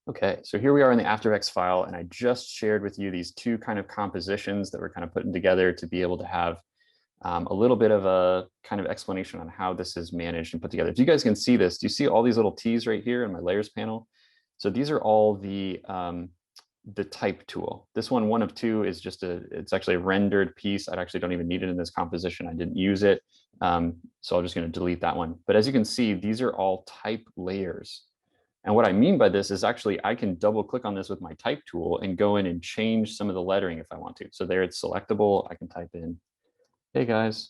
Okay, so here we are in the After Effects file, and I just shared with you these two kind of compositions that we're kind of putting together to be able to have a little bit of a kind of explanation on how this is managed and put together. If you guys can see this, do you see all these little T's right here in my layers panel? So these are all the type tool. This one of two, is just it's actually a rendered piece. I actually don't even need it in this composition. I didn't use it. So I'm just going to delete that one. But as you can see, these are all type layers. And what I mean by this is actually I can double click on this with my type tool and go in and change some of the lettering if I want to. So there it's selectable. I can type in, hey guys.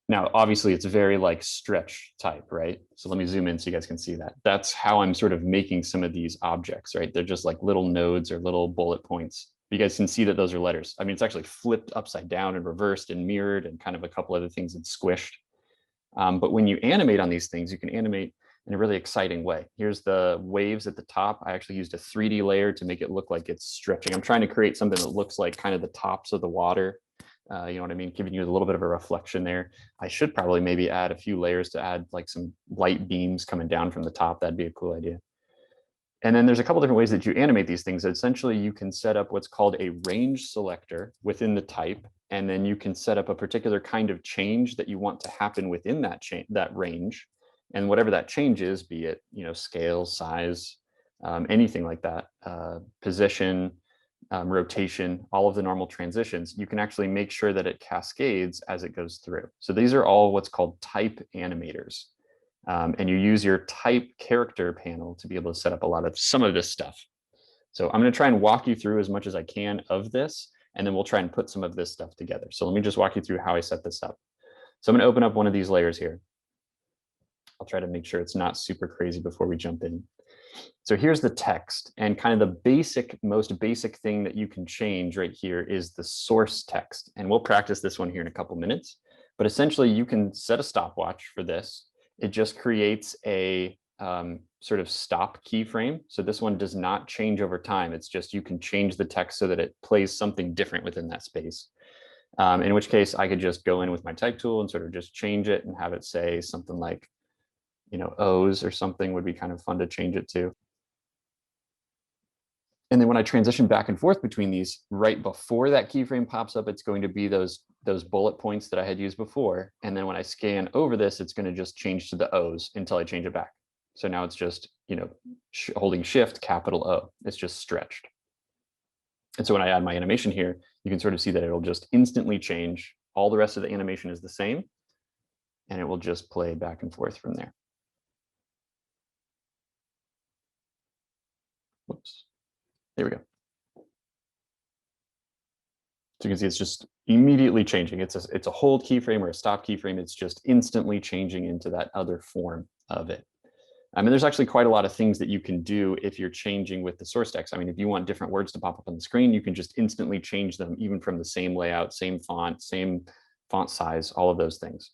Now, obviously it's very like stretch type, right? So let me zoom in so you guys can see that. That's how I'm sort of making some of these objects, right? They're just like little nodes or little bullet points. You guys can see that those are letters. I mean, it's actually flipped upside down and reversed and mirrored and kind of a couple other things and squished. But when you animate on these things, you can animate in a really exciting way. Here's the waves at the top. I actually used a 3D layer to make it look like it's stretching. I'm trying to create something that looks like kind of the tops of the water. You know what I mean? Giving you a little bit of a reflection there. I should probably maybe add a few layers to add like some light beams coming down from the top. That'd be a cool idea. And then there's a couple different ways that you animate these things. Essentially, you can set up what's called a range selector within the type, and then you can set up a particular kind of change that you want to happen within that range. And whatever that change is, be it scale, size, anything like that, position, rotation, all of the normal transitions, you can actually make sure that it cascades as it goes through. So these are all what's called type animators. And you use your type character panel to be able to set up some of this stuff. So I'm going to try and walk you through as much as I can of this, and then we'll try and put some of this stuff together. So let me just walk you through how I set this up. So I'm going to open up one of these layers here. I'll try to make sure it's not super crazy before we jump in. So here's the text, and kind of the most basic thing that you can change right here is the source text. And we'll practice this one here in a couple minutes. But essentially, you can set a stopwatch for this. It just creates a sort of stop keyframe. So this one does not change over time. It's just you can change the text so that it plays something different within that space. In which case, I could just go in with my type tool and sort of just change it and have it say something like, O's or something would be kind of fun to change it to. And then when I transition back and forth between these, right before that keyframe pops up, it's going to be those bullet points that I had used before. And then when I scan over this, it's going to just change to the O's until I change it back. So now it's just, holding shift, capital O. It's just stretched. And so when I add my animation here, you can sort of see that it'll just instantly change. All the rest of the animation is the same, and it will just play back and forth from there. Whoops. There we go. So you can see it's just immediately changing. It's a hold keyframe or a stop keyframe. It's just instantly changing into that other form of it. I mean, there's actually quite a lot of things that you can do if you're changing with the source text. I mean, if you want different words to pop up on the screen, you can just instantly change them, even from the same layout, same font size, all of those things.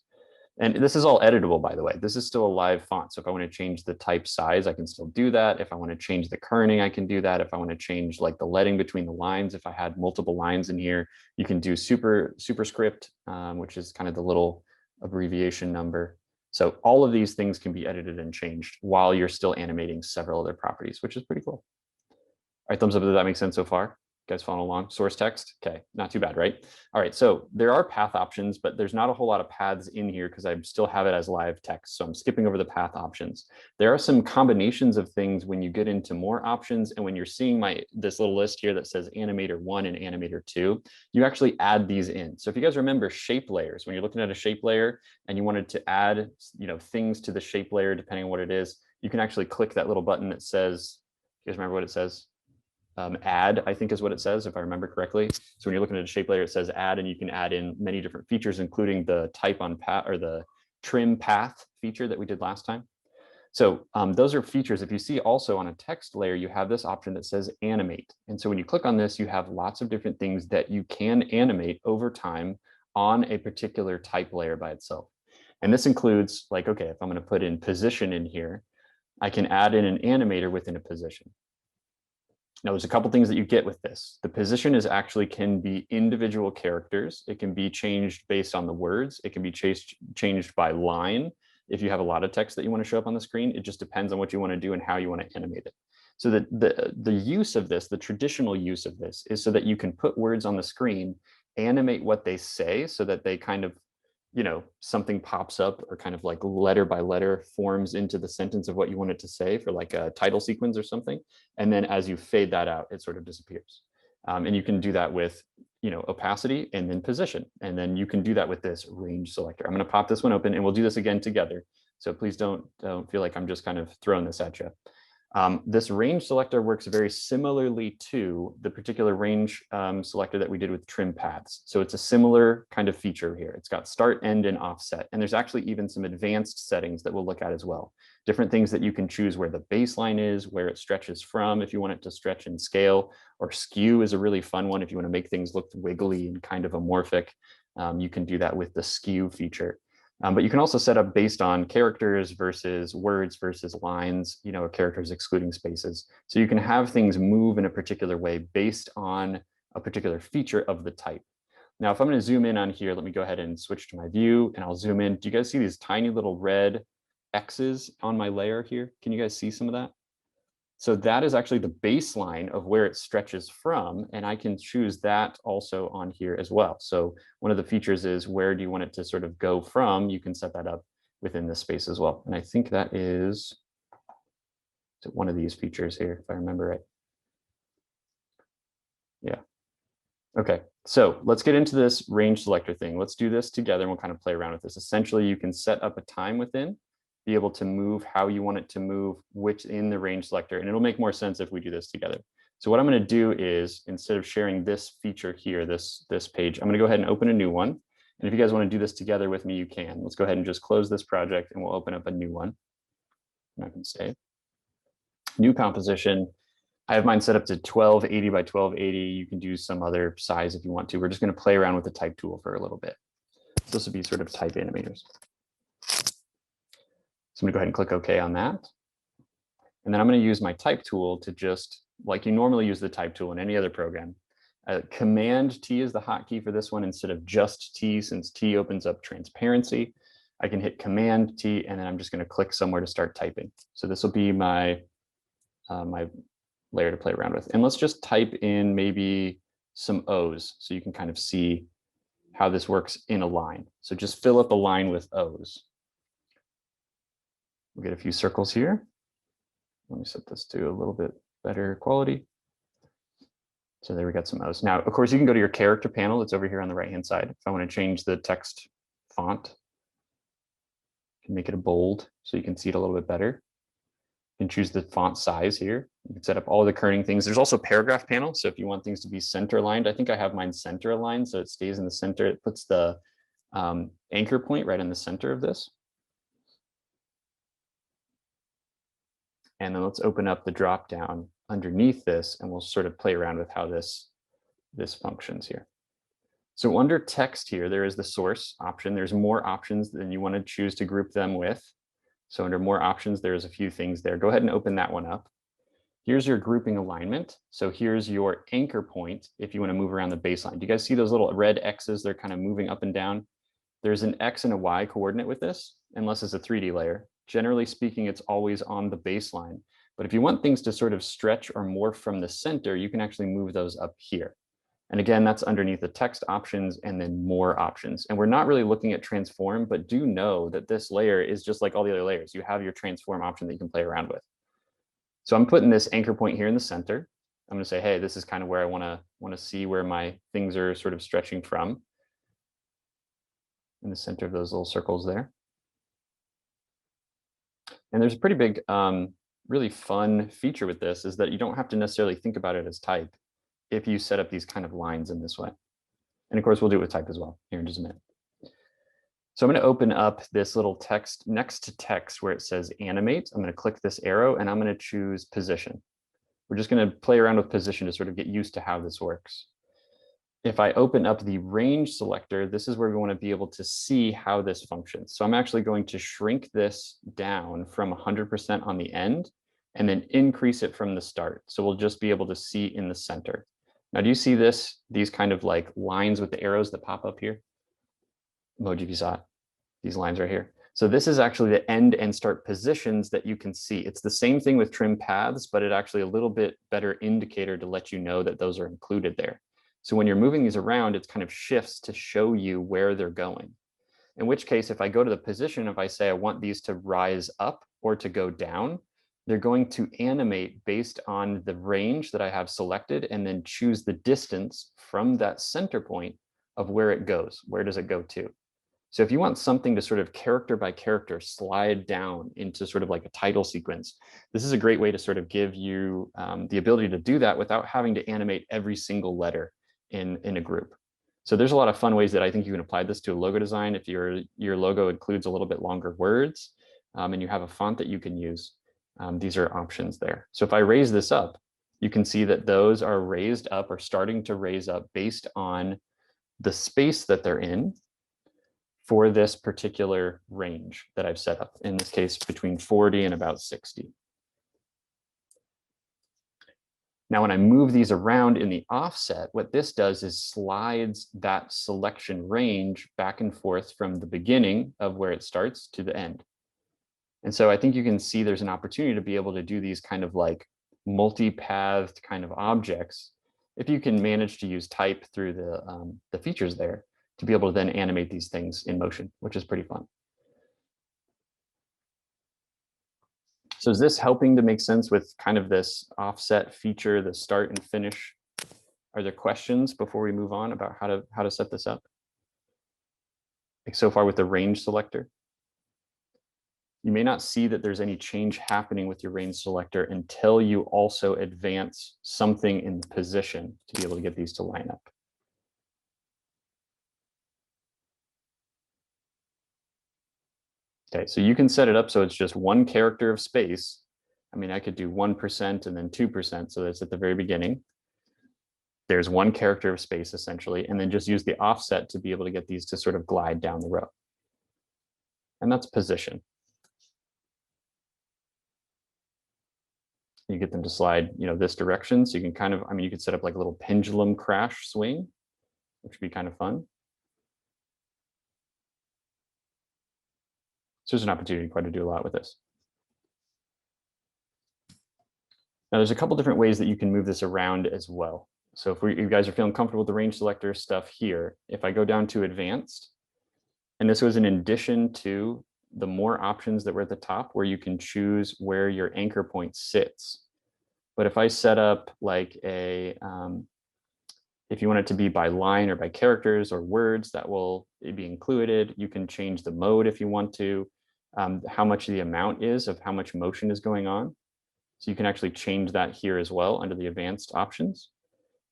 And this is all editable, by the way. This is still a live font. So if I want to change the type size, I can still do that. If I want to change the kerning, I can do that. If I want to change like the leading between the lines, if I had multiple lines in here, you can do superscript, which is kind of the little abbreviation number. So all of these things can be edited and changed while you're still animating several other properties, which is pretty cool. All right, thumbs up if that makes sense so far. Guys following along? Source text? Okay, not too bad, right? All right, so there are path options, but there's not a whole lot of paths in here because I still have it as live text. So I'm skipping over the path options. There are some combinations of things when you get into more options, and when you're seeing this little list here that says Animator 1 and Animator 2, you actually add these in. So if you guys remember shape layers, when you're looking at a shape layer and you wanted to add things to the shape layer, depending on what it is, you can actually click that little button that says, you guys remember what it says? Add, I think is what it says, if I remember correctly. So when you're looking at a shape layer, it says add, and you can add in many different features, including the type on path or the trim path feature that we did last time. So those are features. If you see also on a text layer, you have this option that says animate. And so when you click on this, you have lots of different things that you can animate over time on a particular type layer by itself. And this includes like, okay, if I'm going to put in position in here, I can add in an animator within a position. Now, there's a couple things that you get with this. The position can be individual characters. It can be changed based on the words. It can be changed by line. If you have a lot of text that you want to show up on the screen, it just depends on what you want to do and how you want to animate it. So the use of this, the traditional use of this, is so that you can put words on the screen, animate what they say so that they kind of, something pops up or kind of like letter by letter forms into the sentence of what you want it to say for like a title sequence or something. And then as you fade that out, it sort of disappears. And you can do that with, opacity and then position. And then you can do that with this range selector. I'm going to pop this one open and we'll do this again together. So please don't feel like I'm just kind of throwing this at you. This range selector works very similarly to the particular range selector that we did with trim paths. So it's a similar kind of feature here. It's got start, end, and offset. And there's actually even some advanced settings that we'll look at as well. Different things that you can choose where the baseline is, where it stretches from, if you want it to stretch and scale, or skew is a really fun one if you want to make things look wiggly and kind of amorphic. You can do that with the skew feature. But you can also set up based on characters versus words versus lines, characters excluding spaces. So you can have things move in a particular way based on a particular feature of the type. Now, if I'm going to zoom in on here, let me go ahead and switch to my view and I'll zoom in. Do you guys see these tiny little red X's on my layer here? Can you guys see some of that? So that is actually the baseline of where it stretches from, and I can choose that also on here as well. So one of the features is where do you want it to sort of go from? You can set that up within this space as well. And I think that is one of these features here, if I remember right. Yeah. Okay, so let's get into this range selector thing. Let's do this together and we'll kind of play around with this. Essentially, you can set up a time within, be able to move how you want it to move within the range selector. And it'll make more sense if we do this together. So what I'm going to do is, instead of sharing this feature here, this page, I'm going to go ahead and open a new one. And if you guys want to do this together with me, you can. Let's go ahead and just close this project and we'll open up a new one. I'm not going to save. New composition. I have mine set up to 1280 by 1280. You can do some other size if you want to. We're just going to play around with the type tool for a little bit. So this will be sort of type animators. So I'm going to go ahead and click OK on that. And then I'm going to use my type tool to just, like you normally use the type tool in any other program. Command T is the hotkey for this one instead of just T, since T opens up transparency. I can hit Command T, and then I'm just going to click somewhere to start typing. So this will be my my layer to play around with. And let's just type in maybe some O's so you can kind of see how this works in a line. So just fill up a line with O's. We'll get a few circles here. Let me set this to a little bit better quality. So there we got some O's. Now, of course, you can go to your character panel. It's over here on the right-hand side. If I want to change the text font, I can make it a bold so you can see it a little bit better. You can choose the font size here. You can set up all the kerning things. There's also paragraph panel. So if you want things to be center aligned, I think I have mine center aligned so it stays in the center. It puts the anchor point right in the center of this. And then let's open up the drop down underneath this and we'll sort of play around with how this functions here. So under text here, there is the source option. There's more options than you want to choose to group them with. So under more options, there's a few things there. Go ahead and open that one up. Here's your grouping alignment. So here's your anchor point if you want to move around the baseline. Do you guys see those little red X's? They're kind of moving up and down. There's an X and a Y coordinate with this, unless it's a 3D layer. Generally speaking, it's always on the baseline. But if you want things to sort of stretch or morph from the center, you can actually move those up here. And again, that's underneath the text options and then more options. And we're not really looking at transform, but do know that this layer is just like all the other layers. You have your transform option that you can play around with. So I'm putting this anchor point here in the center. I'm going to say, hey, this is kind of where I want to see where my things are sort of stretching from. In the center of those little circles there. And there's a pretty big, really fun feature with this is that you don't have to necessarily think about it as type if you set up these kind of lines in this way. And of course, we'll do it with type as well here in just a minute. So I'm going to open up this little text next to text where it says animate. I'm going to click this arrow and I'm going to choose position. We're just going to play around with position to sort of get used to how this works. If I open up the range selector, this is where we want to be able to see how this functions. So I'm actually going to shrink this down from 100% on the end and then increase it from the start. So we'll just be able to see in the center. Now, do you see these kind of like lines with the arrows that pop up here? Emoji if you saw it, these lines right here. So this is actually the end and start positions that you can see. It's the same thing with trim paths, but it actually a little bit better indicator to let you know that those are included there. So when you're moving these around, it kind of shifts to show you where they're going. In which case, if I go to the position, if I say I want these to rise up or to go down, they're going to animate based on the range that I have selected and then choose the distance from that center point of where it goes. Where does it go to? So if you want something to sort of character by character slide down into sort of like a title sequence, this is a great way to sort of give you the ability to do that without having to animate every single letter in a group. So there's a lot of fun ways that I think you can apply this to a logo design. If your logo includes a little bit longer words and you have a font that you can use, these are options there. So if I raise this up, you can see that those are raised up or starting to raise up based on the space that they're in for this particular range that I've set up, in this case, between 40 and about 60. Now, when I move these around in the offset, what this does is slides that selection range back and forth from the beginning of where it starts to the end. And so I think you can see there's an opportunity to be able to do these kind of like multi-pathed kind of objects if you can manage to use type through the features there to be able to then animate these things in motion, which is pretty fun. So is this helping to make sense with kind of this offset feature, the start and finish? Are there questions before we move on about how to set this up? Like so far with the range selector? You may not see that there's any change happening with your range selector until you also advance something in the position to be able to get these to line up. Okay, so you can set it up so it's just one character of space. I mean, I could do 1% and then 2%, so that's at the very beginning. There's one character of space essentially, and then just use the offset to be able to get these to sort of glide down the row. And that's position. You get them to slide, this direction. So you can kind of, you could set up like a little pendulum crash swing, which would be kind of fun. So there's an opportunity quite to do a lot with this. Now there's a couple different ways that you can move this around as well. So if you guys are feeling comfortable with the range selector stuff here, if I go down to advanced, and this was in addition to the more options that were at the top where you can choose where your anchor point sits. But if I set up like a, if you want it to be by line or by characters or words, that will be included. You can change the mode if you want to, how much the amount is of how much motion is going on. So you can actually change that here as well under the advanced options.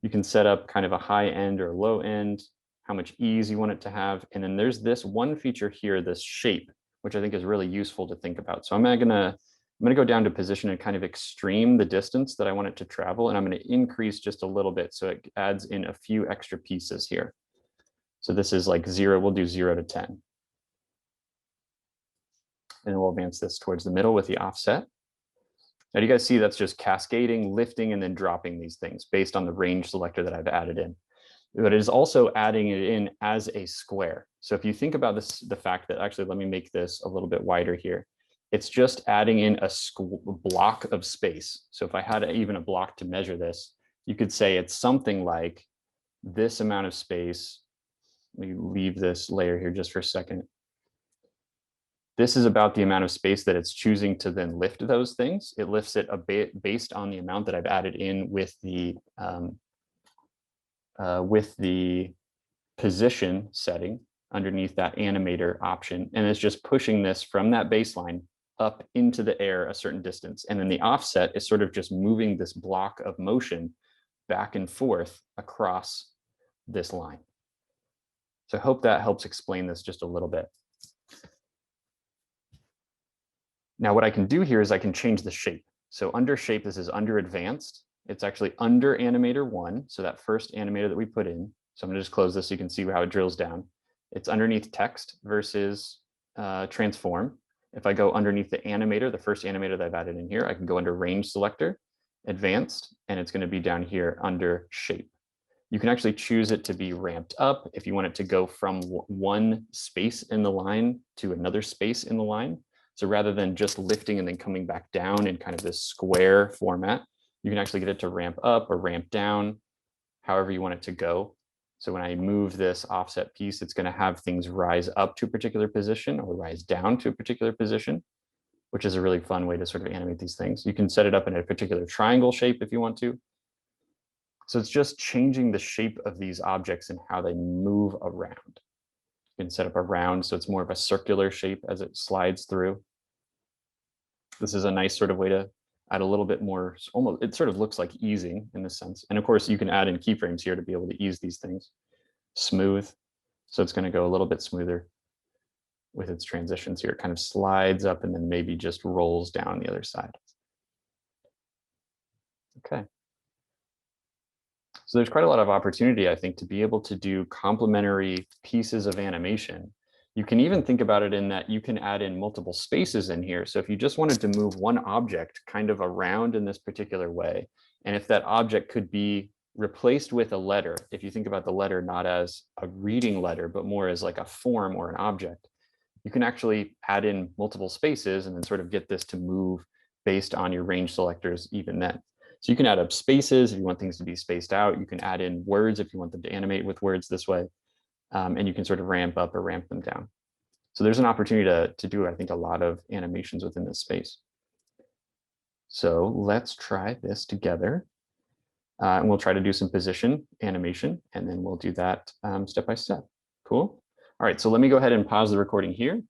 You can set up kind of a high end or low end, how much ease you want it to have. And then there's this one feature here, this shape, which I think is really useful to think about. So I'm gonna go down to position and kind of extreme the distance that I want it to travel. And I'm gonna increase just a little bit. So it adds in a few extra pieces here. So this is like 0, we'll do 0 to 10. And we'll advance this towards the middle with the offset. Now, do you guys see that's just cascading, lifting, and then dropping these things based on the range selector that I've added in. But it is also adding it in as a square. So if you think about this, the fact that actually, let me make this a little bit wider here. It's just adding in a block of space. So if I had even a block to measure this, you could say it's something like this amount of space. Let me leave this layer here just for a second. This is about the amount of space that it's choosing to then lift those things. It lifts it a bit based on the amount that I've added in with the position setting underneath that animator option. And it's just pushing this from that baseline up into the air a certain distance. And then the offset is sort of just moving this block of motion back and forth across this line. So I hope that helps explain this just a little bit. Now what I can do here is I can change the shape. So under shape, this is under advanced. It's actually under animator 1. So that first animator that we put in. So I'm gonna just close this so you can see how it drills down. It's underneath text versus transform. If I go underneath the animator, the first animator that I've added in here, I can go under range selector, advanced, and it's gonna be down here under shape. You can actually choose it to be ramped up if you want it to go from one space in the line to another space in the line. So rather than just lifting and then coming back down in kind of this square format, you can actually get it to ramp up or ramp down, however you want it to go. So when I move this offset piece, it's going to have things rise up to a particular position or rise down to a particular position, which is a really fun way to sort of animate these things. You can set it up in a particular triangle shape if you want to. So it's just changing the shape of these objects and how they move around. You can set up a round so it's more of a circular shape as it slides through. This is a nice sort of way to add a little bit more, almost, it sort of looks like easing in this sense. And of course, you can add in keyframes here to be able to ease these things. Smooth, so it's going to go a little bit smoother with its transitions here. It kind of slides up and then maybe just rolls down the other side. Okay. So there's quite a lot of opportunity, I think, to be able to do complementary pieces of animation. You can even think about it in that you can add in multiple spaces in here. So if you just wanted to move one object kind of around in this particular way, and if that object could be replaced with a letter, if you think about the letter not as a reading letter, but more as like a form or an object, you can actually add in multiple spaces and then sort of get this to move based on your range selectors even then. So you can add up spaces if you want things to be spaced out. You can add in words if you want them to animate with words this way. And you can sort of ramp up or ramp them down. So there's an opportunity to do, I think, a lot of animations within this space. So let's try this together. And we'll try to do some position animation, and then we'll do that step by step. Cool. All right, so let me go ahead and pause the recording here.